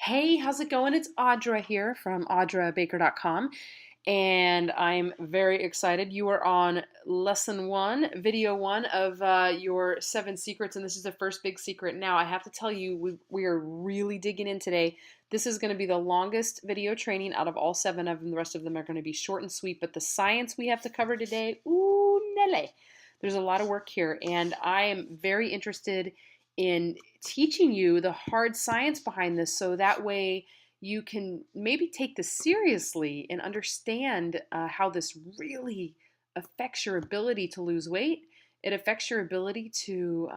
Hey, how's it going? It's Audra here from audrabaker.com, and I'm very excited. You are on lesson one, video one of your 7 secrets, and this is the first big secret. Now, I have to tell you, we are really digging in today. This is going to be the longest video training out of all 7 of them. The rest of them are going to be short and sweet, but the science we have to cover today, ooh, Nelly. There's a lot of work here, and I am very interested in teaching you the hard science behind this so that way you can maybe take this seriously and understand how this really affects your ability to lose weight. It affects your ability to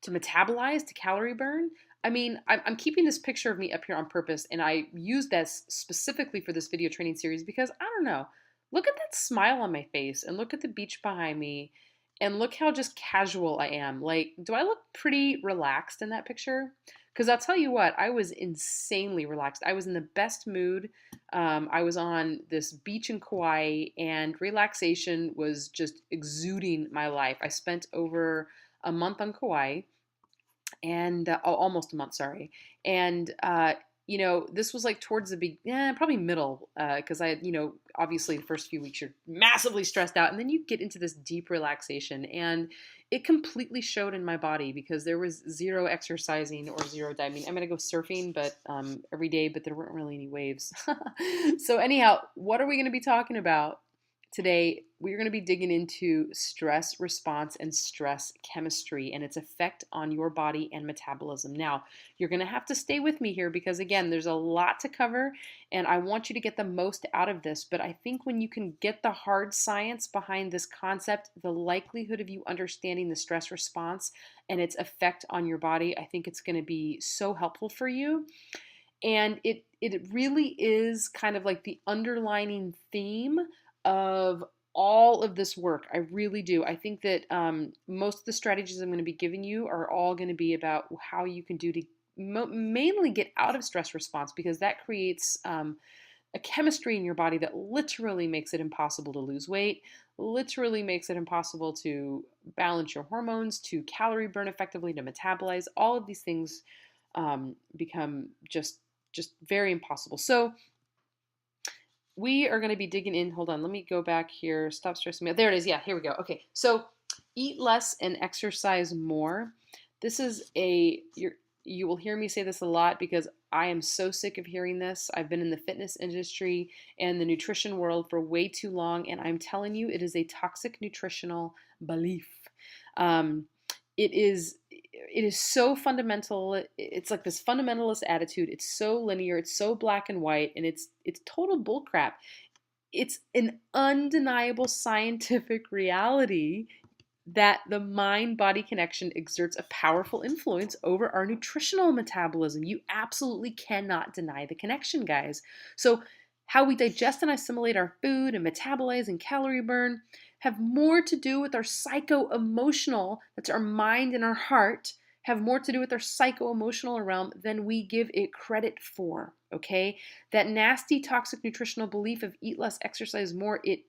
metabolize, to calorie burn. I mean, I'm keeping this picture of me up here on purpose, and I use this specifically for this video training series because I don't know. Look at that smile on my face, and look at the beach behind me, and look how just casual I am. Like, do I look pretty relaxed in that picture? Because I'll tell you what, I was insanely relaxed. I was in the best mood. I was on this beach in Kauai, and relaxation was just exuding my life. I spent over a month on Kauai and almost a month, sorry. And this was like towards the probably middle, because I had, obviously the first few weeks you're massively stressed out, and then you get into this deep relaxation, and it completely showed in my body because there was zero exercising or zero diving. I'm gonna go surfing, but every day, but there weren't really any waves. So anyhow, what are we gonna be talking about? Today, we're going to be digging into stress response and stress chemistry and its effect on your body and metabolism. Now, you're going to have to stay with me here because, again, there's a lot to cover and I want you to get the most out of this. But I think when you can get the hard science behind this concept, the likelihood of you understanding the stress response and its effect on your body, I think it's going to be so helpful for you. And it really is kind of like the underlining theme of all of this work. I really do. I think that most of the strategies I'm going to be giving you are all going to be about how you can do to mainly get out of stress response because that creates a chemistry in your body that literally makes it impossible to lose weight, literally makes it impossible to balance your hormones, to calorie burn effectively, to metabolize. All of these things become just very impossible. So we are going to be digging in. Hold on, let me go back here. Stop stressing me out. There it is. Yeah, here we go. Okay, so eat less and exercise more. This is you will hear me say this a lot because I am so sick of hearing this. I've been in the fitness industry and the nutrition world for way too long, and I'm telling you, it is a toxic nutritional belief. It is so fundamental. It's like this fundamentalist attitude. It's so linear. It's so black and white, and it's total bullcrap. It's an undeniable scientific reality that the mind-body connection exerts a powerful influence over our nutritional metabolism. You absolutely cannot deny the connection, guys. So how we digest and assimilate our food and metabolize and calorie burn have more to do with our psycho-emotional, that's our mind and our heart, have more to do with our psycho-emotional realm than we give it credit for, okay? That nasty toxic nutritional belief of eat less, exercise more, it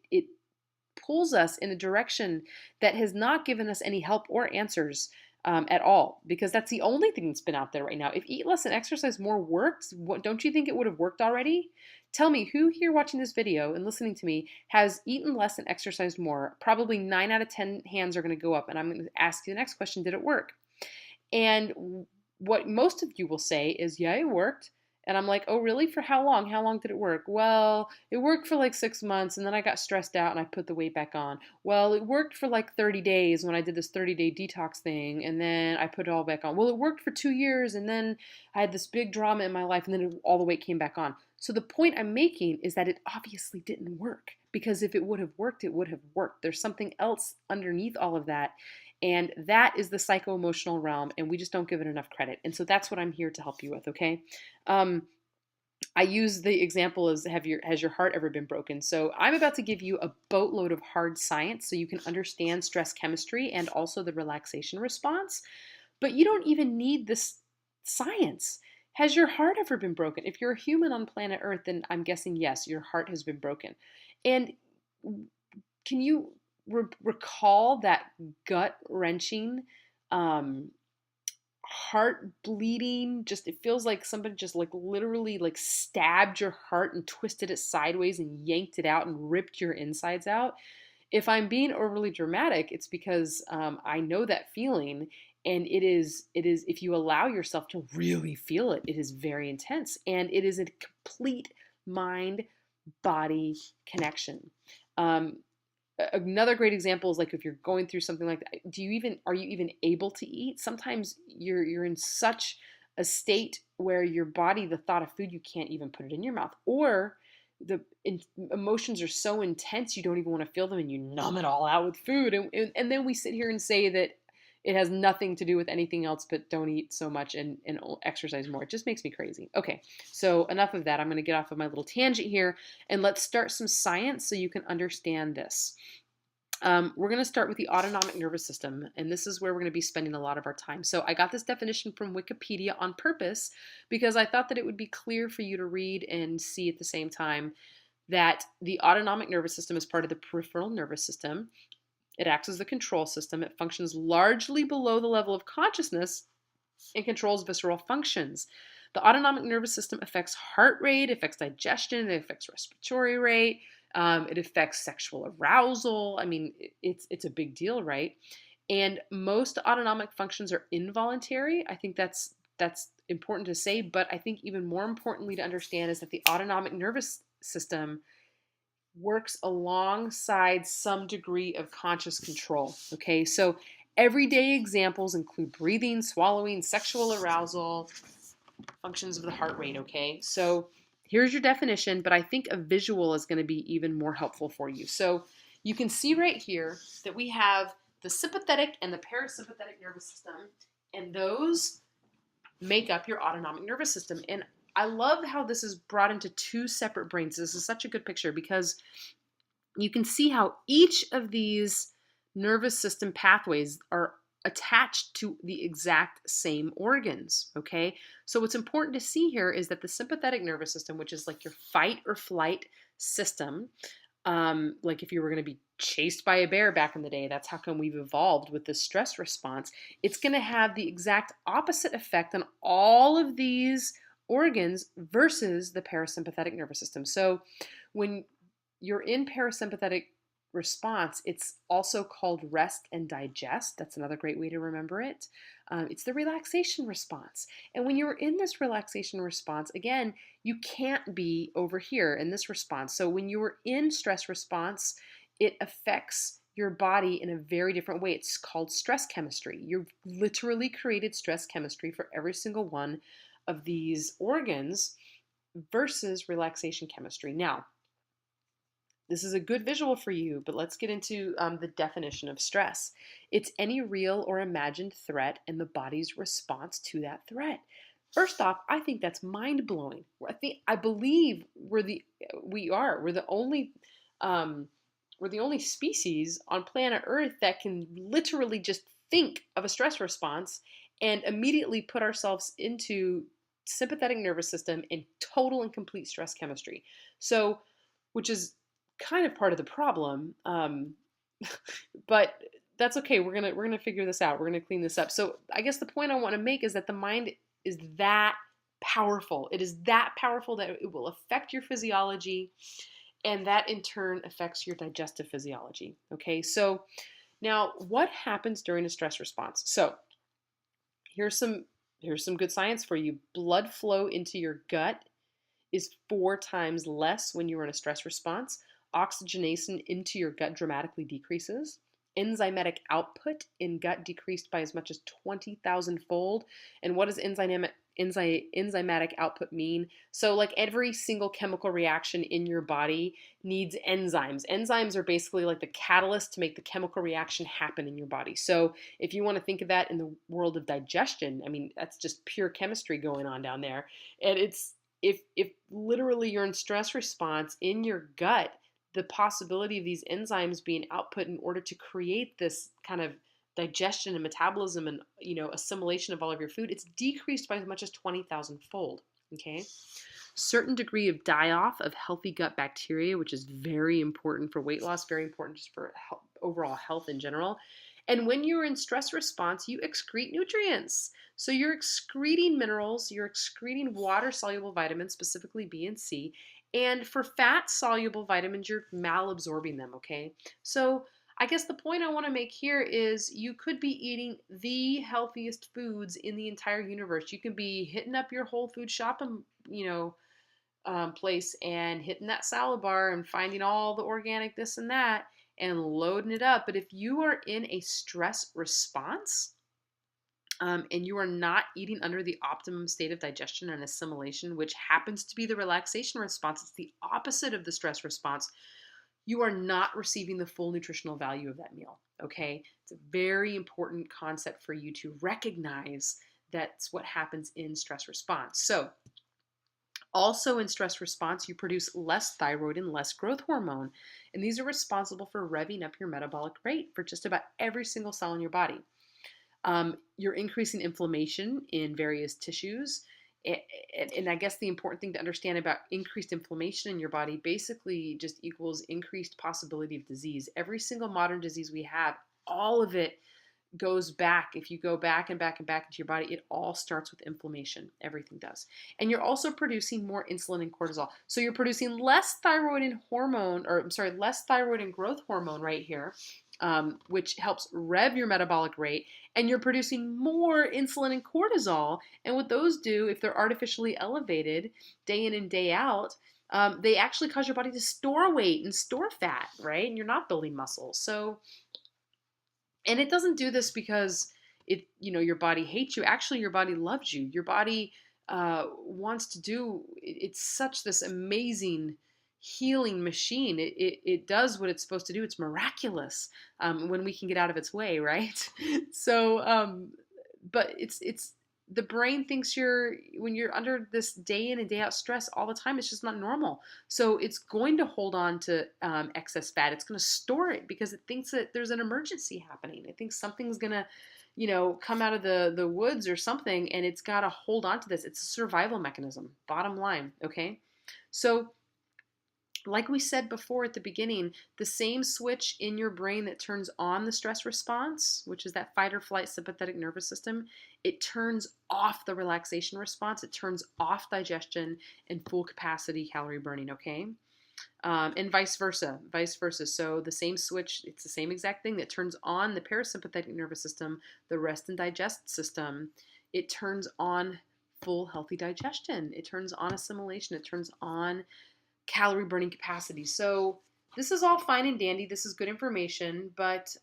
pulls us in a direction that has not given us any help or answers at all, because that's the only thing that's been out there right now. If eat less and exercise more works, don't you think it would have worked already? Tell me, who here watching this video and listening to me has eaten less and exercised more? Probably 9 out of 10 hands are going to go up, and I'm going to ask you the next question, did it work? And what most of you will say is, yeah, it worked. And I'm like, oh, really? For how long? How long did it work? Well, it worked for like 6 months, and then I got stressed out and I put the weight back on. Well, it worked for like 30 days when I did this 30-day detox thing, and then I put it all back on. Well, it worked for 2 years, and then I had this big drama in my life, and then all the weight came back on. So the point I'm making is that it obviously didn't work, because if it would have worked, it would have worked. There's something else underneath all of that. And that is the psycho-emotional realm, and we just don't give it enough credit. And so that's what I'm here to help you with, okay? I use the example as has your heart ever been broken? So I'm about to give you a boatload of hard science so you can understand stress chemistry and also the relaxation response. But you don't even need this science. Has your heart ever been broken? If you're a human on planet Earth, then I'm guessing yes, your heart has been broken. And can you recall that gut-wrenching, heart bleeding, just it feels like somebody just like literally like stabbed your heart and twisted it sideways and yanked it out and ripped your insides out. If I'm being overly dramatic, it's because I know that feeling, and it is if you allow yourself to really feel it, it is very intense, and it is a complete mind body connection. Um, Another great example is like if you're going through something like that, are you even able to eat? Sometimes you're in such a state where your body, the thought of food, you can't even put it in your mouth, or emotions are so intense you don't even want to feel them and you numb it all out with food, and then we sit here and say that it has nothing to do with anything else but don't eat so much and exercise more. It just makes me crazy. Okay, so enough of that. I'm going to get off of my little tangent here and let's start some science so you can understand this. We're going to start with the autonomic nervous system, and this is where we're going to be spending a lot of our time. So I got this definition from Wikipedia on purpose because I thought that it would be clear for you to read and see at the same time that the autonomic nervous system is part of the peripheral nervous system. It acts as the control system. It functions largely below the level of consciousness and controls visceral functions. The autonomic nervous system affects heart rate, affects digestion, it affects respiratory rate, it affects sexual arousal. I mean, it's a big deal, right? And most autonomic functions are involuntary. I think that's important to say, but I think even more importantly to understand is that the autonomic nervous system works alongside some degree of conscious control. Okay, so everyday examples include breathing, swallowing, sexual arousal, functions of the heart rate. Okay, so here's your definition, but I think a visual is going to be even more helpful for you. So you can see right here that we have the sympathetic and the parasympathetic nervous system, and those make up your autonomic nervous system. And I love how this is brought into two separate brains. This is such a good picture because you can see how each of these nervous system pathways are attached to the exact same organs, okay? So what's important to see here is that the sympathetic nervous system, which is like your fight or flight system, like if you were going to be chased by a bear back in the day, that's how come we've evolved with this stress response. It's going to have the exact opposite effect on all of these organs versus the parasympathetic nervous system. So when you're in parasympathetic response, it's also called rest and digest. That's another great way to remember it. It's the relaxation response. And when you're in this relaxation response, again, you can't be over here in this response. So when you're in stress response, it affects your body in a very different way. It's called stress chemistry. You've literally created stress chemistry for every single one of these organs versus relaxation chemistry. Now, this is a good visual for you, but let's get into the definition of stress. It's any real or imagined threat and the body's response to that threat. First off, I think that's mind-blowing. I believe we're the only species on planet Earth that can literally just think of a stress response and immediately put ourselves into sympathetic nervous system in total and complete stress chemistry. So, which is kind of part of the problem, but that's okay. We're gonna figure this out. We're gonna clean this up. So I guess the point I want to make is that the mind is that powerful. It is that powerful that it will affect your physiology, and that in turn affects your digestive physiology. Okay, so now what happens during a stress response? So here's some good science for you. Blood flow into your gut is 4 times less when you're in a stress response. Oxygenation into your gut dramatically decreases. Enzymatic output in gut decreased by as much as 20,000 fold. And what does enzymatic output mean? So like every single chemical reaction in your body needs enzymes. Enzymes are basically like the catalyst to make the chemical reaction happen in your body. So if you want to think of that in the world of digestion, I mean, that's just pure chemistry going on down there. And it's, if literally you're in stress response in your gut, the possibility of these enzymes being output in order to create this kind of digestion and metabolism and assimilation of all of your food, it's decreased by as much as 20,000 fold. Okay, certain degree of die-off of healthy gut bacteria, which is very important for weight loss, very important just for overall health in general. And when you're in stress response, you excrete nutrients. So you're excreting minerals, you're excreting water-soluble vitamins, specifically B and C. And for fat-soluble vitamins, you're malabsorbing them, okay? So I guess the point I want to make here is you could be eating the healthiest foods in the entire universe. You can be hitting up your Whole Food shopping, place and hitting that salad bar and finding all the organic this and that and loading it up. But if you are in a stress response, and you are not eating under the optimum state of digestion and assimilation, which happens to be the relaxation response, it's the opposite of the stress response, you are not receiving the full nutritional value of that meal, okay? It's a very important concept for you to recognize that's what happens in stress response. So, also in stress response, you produce less thyroid and less growth hormone. And these are responsible for revving up your metabolic rate for just about every single cell in your body. You're increasing inflammation in various tissues. And I guess the important thing to understand about increased inflammation in your body basically just equals increased possibility of disease. Every single modern disease we have, all of it goes back. If you go back and back and back into your body, it all starts with inflammation. Everything does. And you're also producing more insulin and cortisol. So you're producing less thyroid and less thyroid and growth hormone right here, which helps rev your metabolic rate. And you're producing more insulin and cortisol. And what those do, if they're artificially elevated day in and day out, they actually cause your body to store weight and store fat, right? And you're not building muscle. And it doesn't do this because your body hates you. Actually, your body loves you. Your body wants to do. It's such this amazing healing machine. It does what it's supposed to do. It's miraculous when we can get out of its way, right? So, but it's the brain thinks when you're under this day in and day out stress all the time, it's just not normal. So it's going to hold on to excess fat. It's going to store it because it thinks that there's an emergency happening. It thinks something's going to, come out of the woods or something, and it's got to hold on to this. It's a survival mechanism, bottom line, okay? So like we said before at the beginning, the same switch in your brain that turns on the stress response, which is that fight or flight sympathetic nervous system, it turns off the relaxation response. It turns off digestion and full capacity calorie burning, okay? And vice versa. So the same switch, it's the same exact thing that turns on the parasympathetic nervous system, the rest and digest system. It turns on full healthy digestion. It turns on assimilation. It turns on calorie burning capacity. So this is all fine and dandy. This is good information, but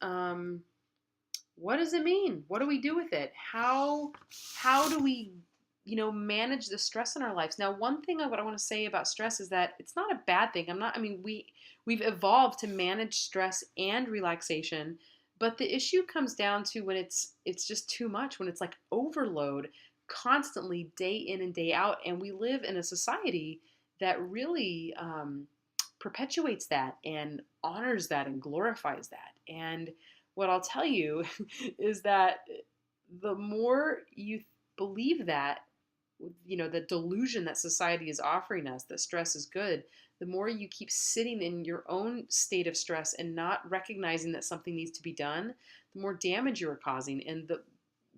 what does it mean? What do we do with it? How do we, manage the stress in our lives? Now, one thing what I want to say about stress is that it's not a bad thing. We've evolved to manage stress and relaxation, but the issue comes down to when it's just too much, when it's like overload constantly day in and day out, and we live in a society that really perpetuates that and honors that and glorifies that. And what I'll tell you is that the more you believe that, the delusion that society is offering us, that stress is good, the more you keep sitting in your own state of stress and not recognizing that something needs to be done, the more damage you are causing, and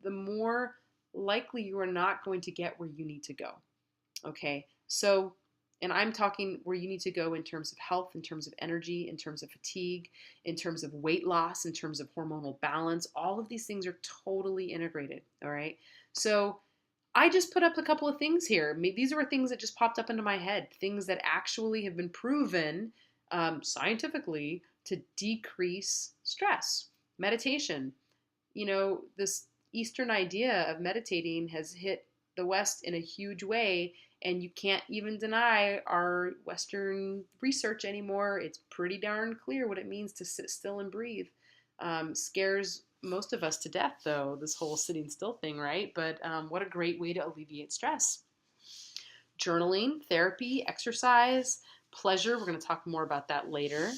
the more likely you are not going to get where you need to go. Okay, so, and I'm talking where you need to go in terms of health, in terms of energy, in terms of fatigue, in terms of weight loss, in terms of hormonal balance. All of these things are totally integrated, all right? So I just put up a couple of things here. These are things that just popped up into my head, things that actually have been proven scientifically to decrease stress. Meditation. This Eastern idea of meditating has hit the West in a huge way, and you can't even deny our Western research anymore. It's pretty darn clear what it means to sit still and breathe. Scares most of us to death, though, this whole sitting still thing, right? But what a great way to alleviate stress. Journaling, therapy, exercise, pleasure. We're going to talk more about that later.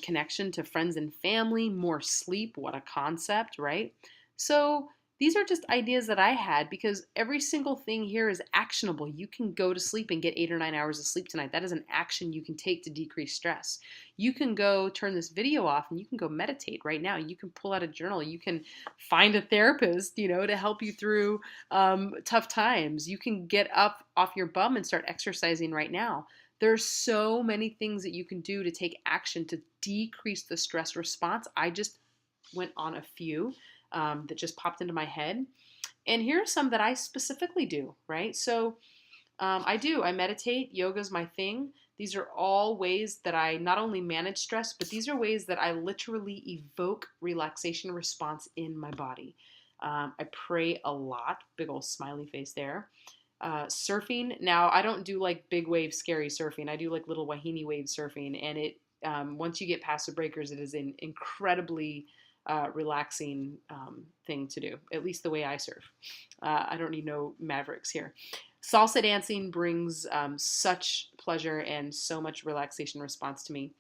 Connection to friends and family, more sleep. What a concept, right? So these are just ideas that I had because every single thing here is actionable. You can go to sleep and get 8 or 9 hours of sleep tonight. That is an action you can take to decrease stress. You can go turn this video off and you can go meditate right now. You can pull out a journal. You can find a therapist, to help you through tough times. You can get up off your bum and start exercising right now. There's so many things that you can do to take action to decrease the stress response. I just went on a few that just popped into my head. And here are some that I specifically do, right? So I meditate. Yoga's my thing. These are all ways that I not only manage stress, but these are ways that I literally evoke relaxation response in my body. I pray a lot. Big old smiley face there. Surfing. Now, I don't do like big wave scary surfing. I do like little wahine wave surfing. And it once you get past the breakers, it is an incredibly relaxing thing to do, at least the way I surf. I don't need no mavericks here. Salsa dancing brings such pleasure and so much relaxation response to me.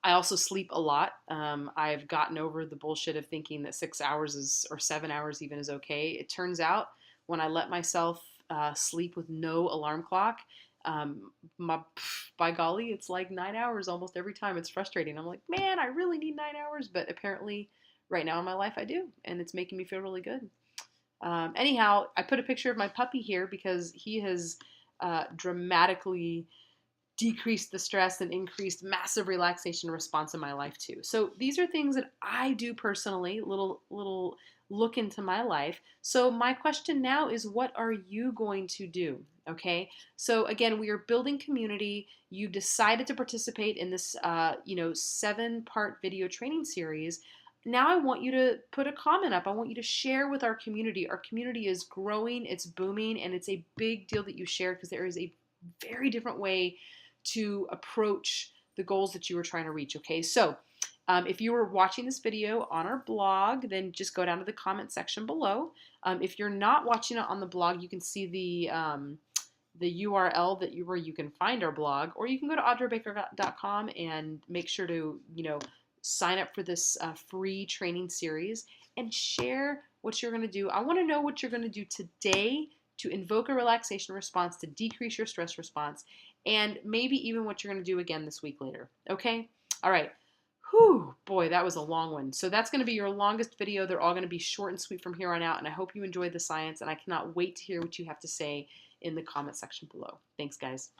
I also sleep a lot. I've gotten over the bullshit of thinking that 6 hours or 7 hours even is okay. It turns out when I let myself sleep with no alarm clock, by golly, it's like 9 hours almost every time. It's frustrating. I'm like, man, I really need 9 hours, but apparently right now in my life I do, and it's making me feel really good. Anyhow, I put a picture of my puppy here because he has dramatically decreased the stress and increased massive relaxation response in my life too. So these are things that I do personally, little look into my life. So my question now is, what are you going to do? Okay. So again, we are building community. You decided to participate in this, 7-part video training series. Now I want you to put a comment up. I want you to share with our community. Our community is growing, it's booming, and it's a big deal that you share because there is a very different way to approach the goals that you were trying to reach. Okay, so if you were watching this video on our blog, then just go down to the comment section below. If you're not watching it on the blog, you can see the URL where you can find our blog, or you can go to audrabaker.com and make sure to sign up for this free training series and share what you're going to do. I want to know what you're going to do today to invoke a relaxation response, to decrease your stress response, and maybe even what you're going to do again this week later. Okay? All right. Whew, boy, that was a long one. So that's going to be your longest video. They're all going to be short and sweet from here on out, and I hope you enjoyed the science, and I cannot wait to hear what you have to say in the comment section below. Thanks, guys.